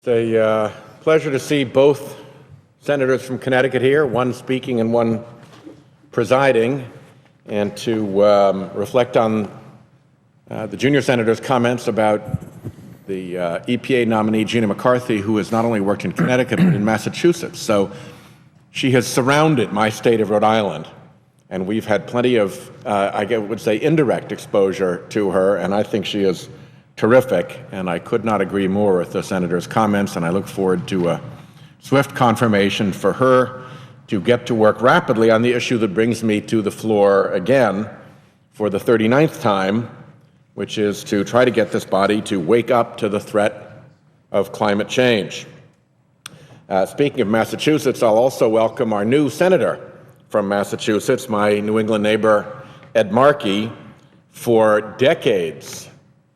a pleasure to see both senators from Connecticut here, one speaking and one presiding, and to reflect on the junior senator's comments about the EPA nominee, Gina McCarthy, who has not only worked in Connecticut, but in Massachusetts. So she has surrounded my state of Rhode Island, and we've had plenty of, I would say, indirect exposure to her, and I think she is terrific, and I could not agree more with the senator's comments, and I look forward to a swift confirmation for her to get to work rapidly on the issue that brings me to the floor again for the 39th time, which is to try to get this body to wake up to the threat of climate change. Speaking of Massachusetts, I'll also welcome our new senator from Massachusetts, my New England neighbor, Ed Markey. For decades,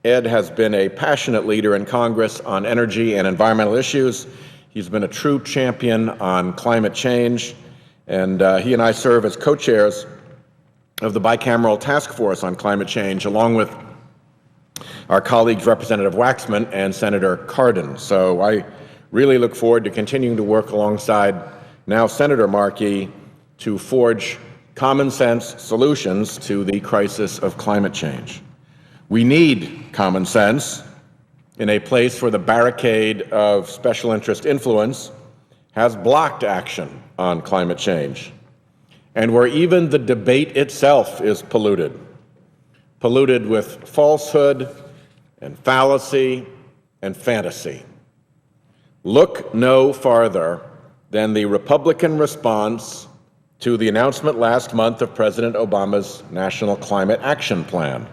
Ed has been a passionate leader in Congress on energy and environmental issues. He's been a true champion on climate change, and he and I serve as co-chairs of the bicameral task force on climate change, along with our colleagues Representative Waxman and Senator Cardin. So I really look forward to continuing to work alongside now Senator Markey to forge common sense solutions to the crisis of climate change. We need common sense in a place where the barricade of special interest influence has blocked action on climate change, and where even the debate itself is polluted with falsehood and fallacy and fantasy. Look no farther than the Republican response to the announcement last month of President Obama's National Climate Action Plan.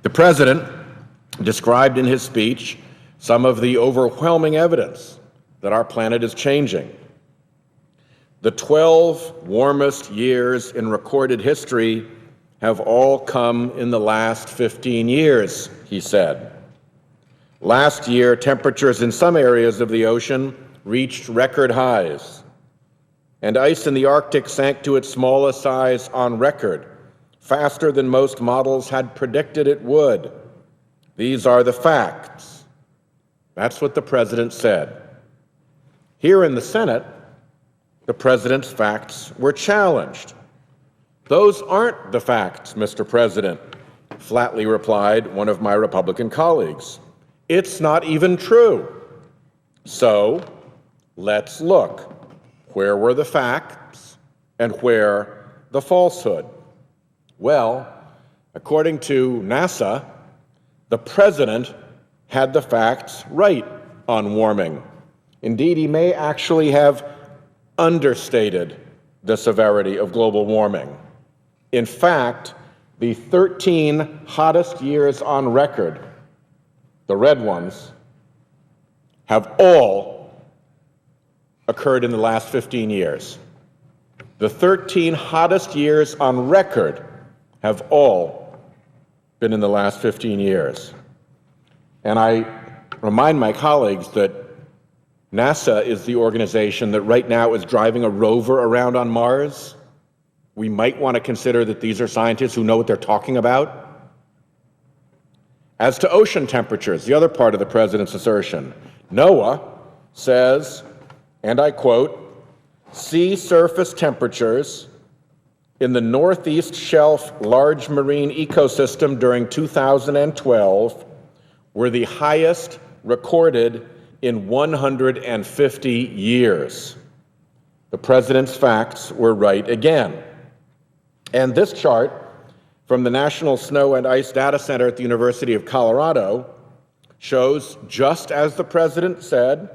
The president described in his speech some of the overwhelming evidence that our planet is changing. The 12 warmest years in recorded history have all come in the last 15 years, he said. Last year, temperatures in some areas of the ocean reached record highs, and ice in the Arctic sank to its smallest size on record, faster than most models had predicted it would. These are the facts. That's what the president said. Here in the Senate, the president's facts were challenged. Those aren't the facts, Mr. President, flatly replied one of my Republican colleagues. It's not even true. So let's look. Where were the facts and where the falsehood? Well, according to NASA, the president had the facts right on warming. Indeed, he may actually have understated the severity of global warming. In fact, the 13 hottest years on record, the red ones, have all occurred in the last 15 years. The 13 hottest years on record have all been in the last 15 years. And I remind my colleagues that NASA is the organization that right now is driving a rover around on Mars. We might want to consider that these are scientists who know what they're talking about. As to ocean temperatures, the other part of the president's assertion, NOAA says, and I quote, sea surface temperatures in the Northeast Shelf large marine ecosystem during 2012 were the highest recorded in 150 years. The president's facts were right again. And this chart from the National Snow and Ice Data Center at the University of Colorado shows, just as the president said,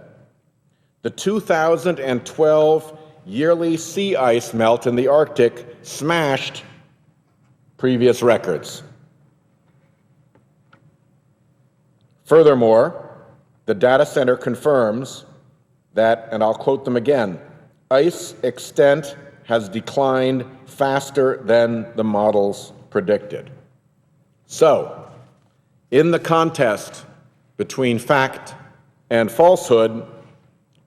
the 2012 yearly sea ice melt in the Arctic smashed previous records. Furthermore, the data center confirms that, and I'll quote them again, ice extent has declined faster than the models predicted. So, in the contest between fact and falsehood,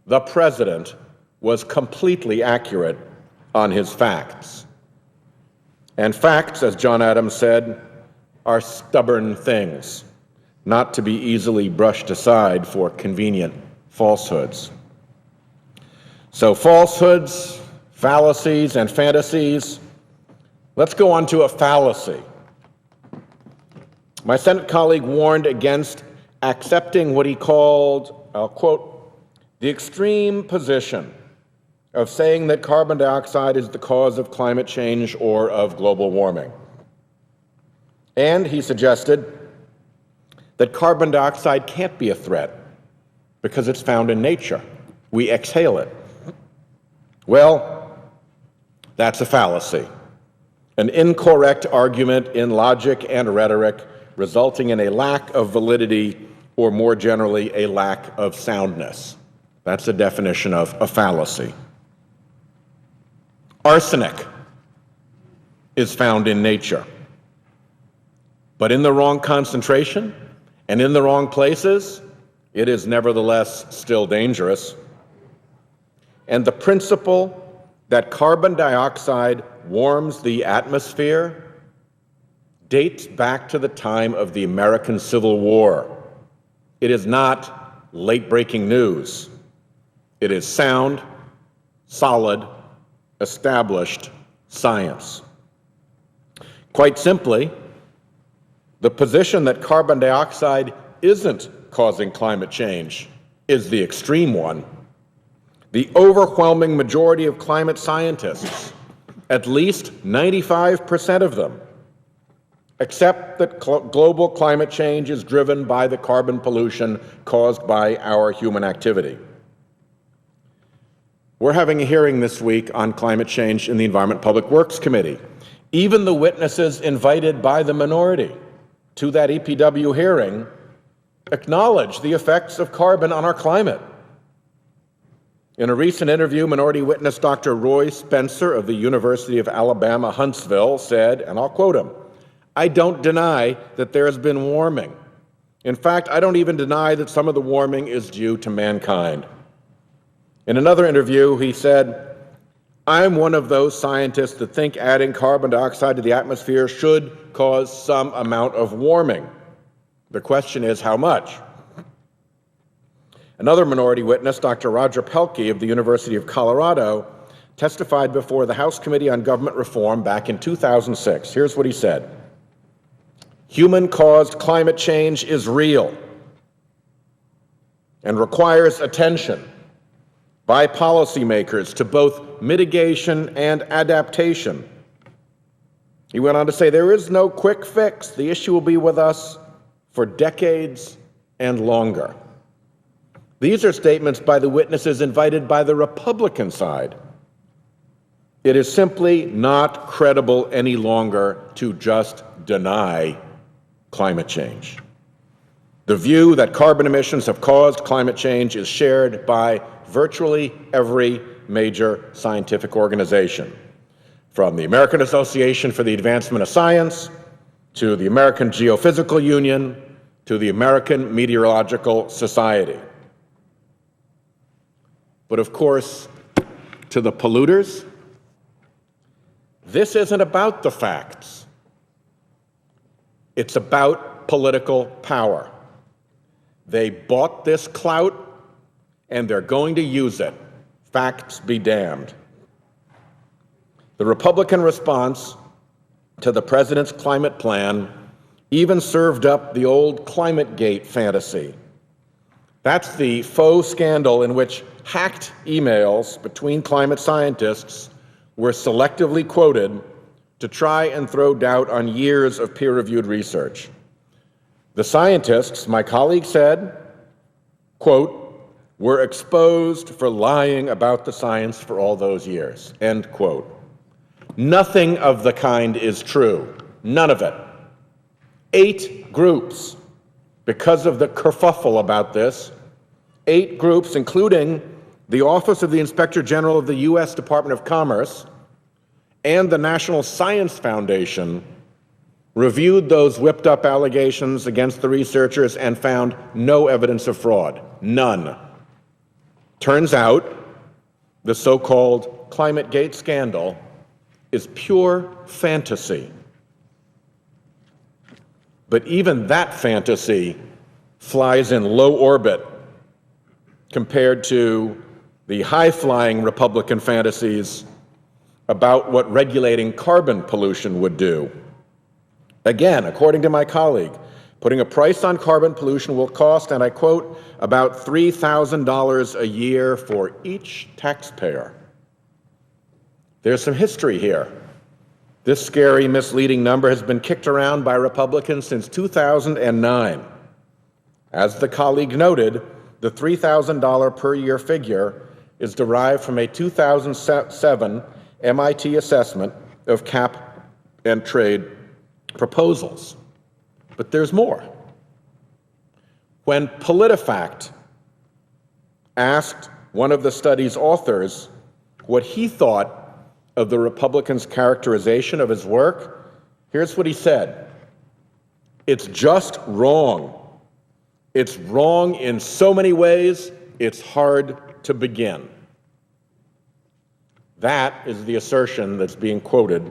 the president was completely accurate on his facts. And facts, as John Adams said, are stubborn things. not to be easily brushed aside for convenient falsehoods. So falsehoods, fallacies, and fantasies. Let's go on to a fallacy. My Senate colleague warned against accepting what he called, I'll quote, the extreme position of saying that carbon dioxide is the cause of climate change or of global warming. And he suggested that carbon dioxide can't be a threat because it's found in nature. We exhale it. Well, that's a fallacy, an incorrect argument in logic and rhetoric, resulting in a lack of validity, or more generally, a lack of soundness. That's the definition of a fallacy. Arsenic is found in nature, but in the wrong concentration and in the wrong places, it is nevertheless still dangerous. And the principle that carbon dioxide warms the atmosphere dates back to the time of the American Civil War. It is not late-breaking news. It is sound, solid, established science. Quite simply, the position that carbon dioxide isn't causing climate change is the extreme one. The overwhelming majority of climate scientists, at least 95% of them, accept that global climate change is driven by the carbon pollution caused by our human activity. We're having a hearing this week on climate change in the Environment and Public Works Committee. Even the witnesses invited by the minority to that EPW hearing acknowledge the effects of carbon on our climate. In a recent interview, minority witness Dr. Roy Spencer of the University of Alabama, Huntsville said, and I'll quote him, "I don't deny that there has been warming. In fact, I don't even deny that some of the warming is due to mankind." In another interview, he said, "I'm one of those scientists that think adding carbon dioxide to the atmosphere should cause some amount of warming. The question is how much?" Another minority witness, Dr. Roger Pelkey of the University of Colorado, testified before the House Committee on Government Reform back in 2006. Here's what he said. "Human-caused climate change is real and requires attention by policymakers to both mitigation and adaptation." He went on to say, "There is no quick fix. The issue will be with us for decades and longer." These are statements by the witnesses invited by the Republican side. It is simply not credible any longer to just deny climate change. The view that carbon emissions have caused climate change is shared by virtually every major scientific organization, from the American Association for the Advancement of Science, to the American Geophysical Union, to the American Meteorological Society. But of course, to the polluters, this isn't about the facts. It's about political power. They bought this clout, and they're going to use it. Facts be damned. The Republican response to the president's climate plan even served up the old Climategate fantasy. That's the faux scandal in which hacked emails between climate scientists were selectively quoted to try and throw doubt on years of peer-reviewed research. The scientists, my colleague said, quote, were exposed for lying about the science for all those years, end quote. Nothing of the kind is true. None of it. 8 groups, because of the kerfuffle about this, 8 groups, including the Office of the Inspector General of the U.S. Department of Commerce and the National Science Foundation, reviewed those whipped-up allegations against the researchers and found no evidence of fraud. None. Turns out, the so-called Climategate scandal is pure fantasy. But even that fantasy flies in low orbit compared to the high-flying Republican fantasies about what regulating carbon pollution would do. Again, according to my colleague, putting a price on carbon pollution will cost, and I quote, about $3,000 a year for each taxpayer. There's some history here. This scary, misleading number has been kicked around by Republicans since 2009. As the colleague noted, the $3,000 per year figure is derived from a 2007 MIT assessment of cap and trade proposals. But there's more. When PolitiFact asked one of the study's authors what he thought of the Republicans' characterization of his work, here's what he said: "It's just wrong. It's wrong in so many ways, it's hard to begin." That is the assertion that's being quoted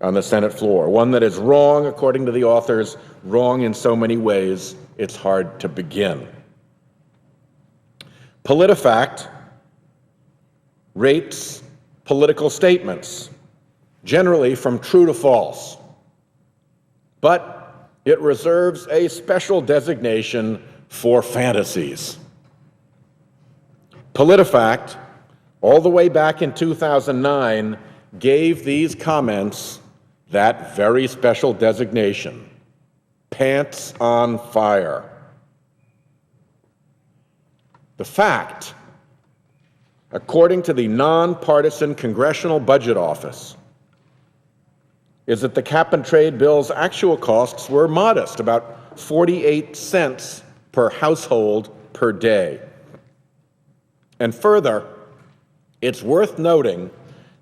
on the Senate floor, one that is wrong, according to the authors, wrong in so many ways, it's hard to begin. PolitiFact rates political statements, generally from true to false, but it reserves a special designation for fantasies. PolitiFact, all the way back in 2009, gave these comments that very special designation: pants on fire. The fact, according to the nonpartisan Congressional Budget Office, is that the cap and trade bill's actual costs were modest, about 48 cents per household per day. And further, it's worth noting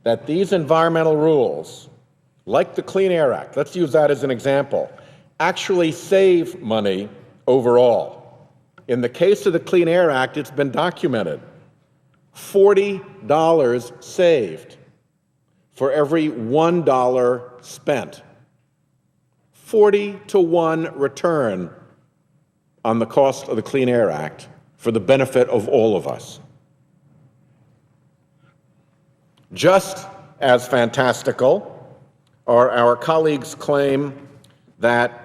that these environmental rules, like the Clean Air Act, let's use that as an example, actually save money overall. In the case of the Clean Air Act, it's been documented: $40 saved for every $1 spent. 40-to-1 return on the cost of the Clean Air Act for the benefit of all of us. Just as fantastical are our colleagues' claim that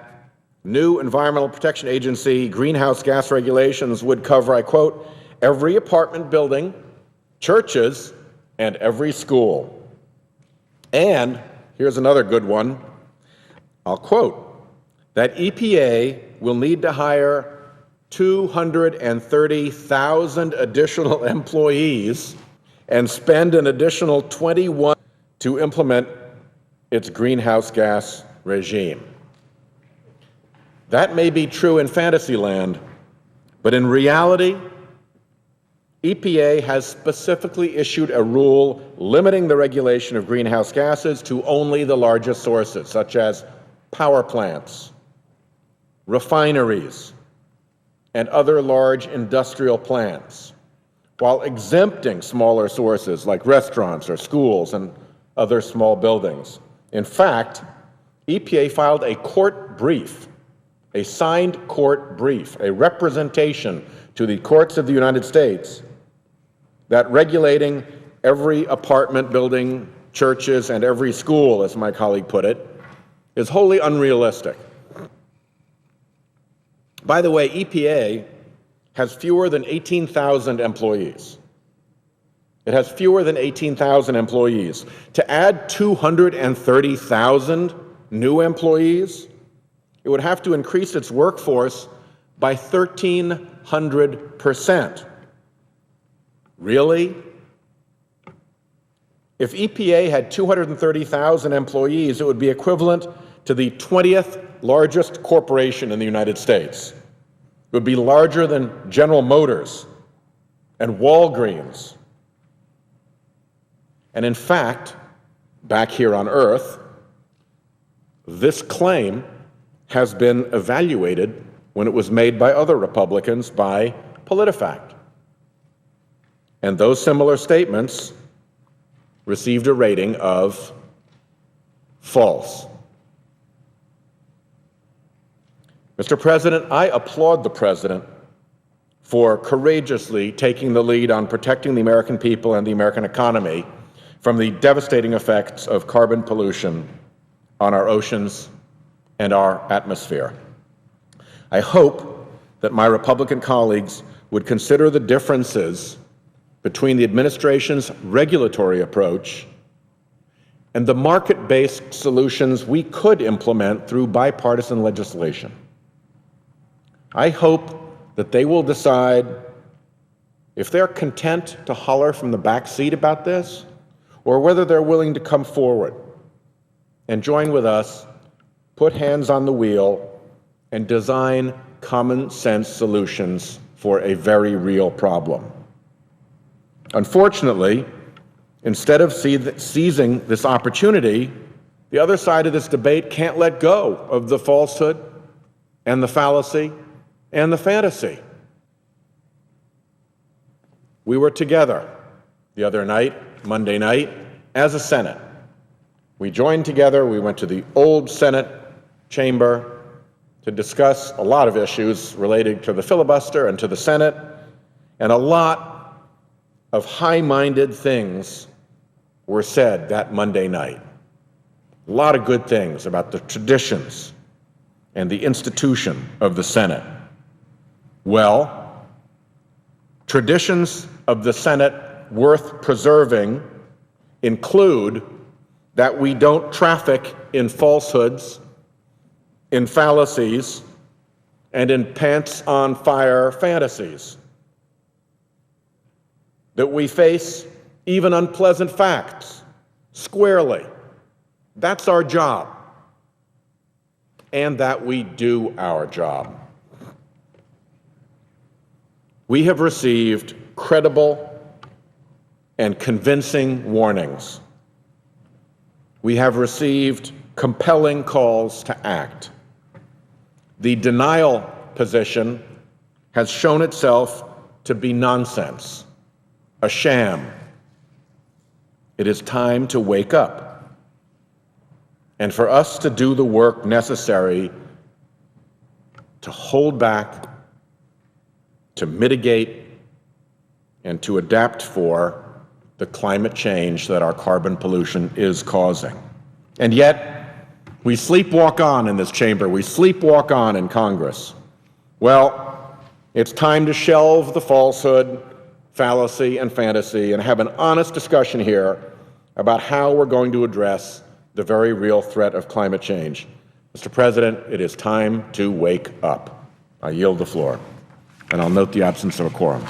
new Environmental Protection Agency greenhouse gas regulations would cover, I quote, every apartment building, churches, and every school. And here's another good one. I'll quote, that EPA will need to hire 230,000 additional employees and spend an additional 21 to implement its greenhouse gas regime. That may be true in Fantasyland, but in reality, EPA has specifically issued a rule limiting the regulation of greenhouse gases to only the largest sources, such as power plants, refineries, and other large industrial plants, while exempting smaller sources like restaurants or schools and other small buildings. In fact, EPA filed a court brief, a signed court brief, a representation to the courts of the United States that regulating every apartment building, churches, and every school, as my colleague put it, is wholly unrealistic. By the way, EPA has fewer than 18,000 employees. It has fewer than 18,000 employees. To add 230,000 new employees, it would have to increase its workforce by 1,300%. Really? If EPA had 230,000 employees, it would be equivalent to the 20th largest corporation in the United States. It would be larger than General Motors and Walgreens. And in fact, back here on Earth, this claim has been evaluated when it was made by other Republicans by PolitiFact. And those similar statements received a rating of false. Mr. President, I applaud the President for courageously taking the lead on protecting the American people and the American economy from the devastating effects of carbon pollution on our oceans and our atmosphere. I hope that my Republican colleagues would consider the differences between the administration's regulatory approach and the market-based solutions we could implement through bipartisan legislation. I hope that they will decide if they're content to holler from the back seat about this, or whether they're willing to come forward and join with us, put hands on the wheel, and design common sense solutions for a very real problem. Unfortunately, instead of seizing this opportunity, the other side of this debate can't let go of the falsehood and the fallacy and the fantasy. We were together the other night, Monday night, as a Senate. We joined together, we went to the old Senate chamber to discuss a lot of issues related to the filibuster and to the Senate, and a lot of high-minded things were said that Monday night. A lot of good things about the traditions and the institution of the Senate. Well, traditions of the Senate worth preserving include that we don't traffic in falsehoods, in fallacies, and in pants-on-fire fantasies. That we face even unpleasant facts squarely. That's our job. And that we do our job. We have received credible and convincing warnings. We have received compelling calls to act. The denial position has shown itself to be nonsense, a sham. It is time to wake up, and for us to do the work necessary to hold back, to mitigate, and to adapt for the climate change that our carbon pollution is causing. And yet, we sleepwalk on in this chamber, we sleepwalk on in Congress. Well, it's time to shelve the falsehood, fallacy, and fantasy and have an honest discussion here about how we're going to address the very real threat of climate change. Mr. President, it is time to wake up. I yield the floor, and I'll note the absence of a quorum.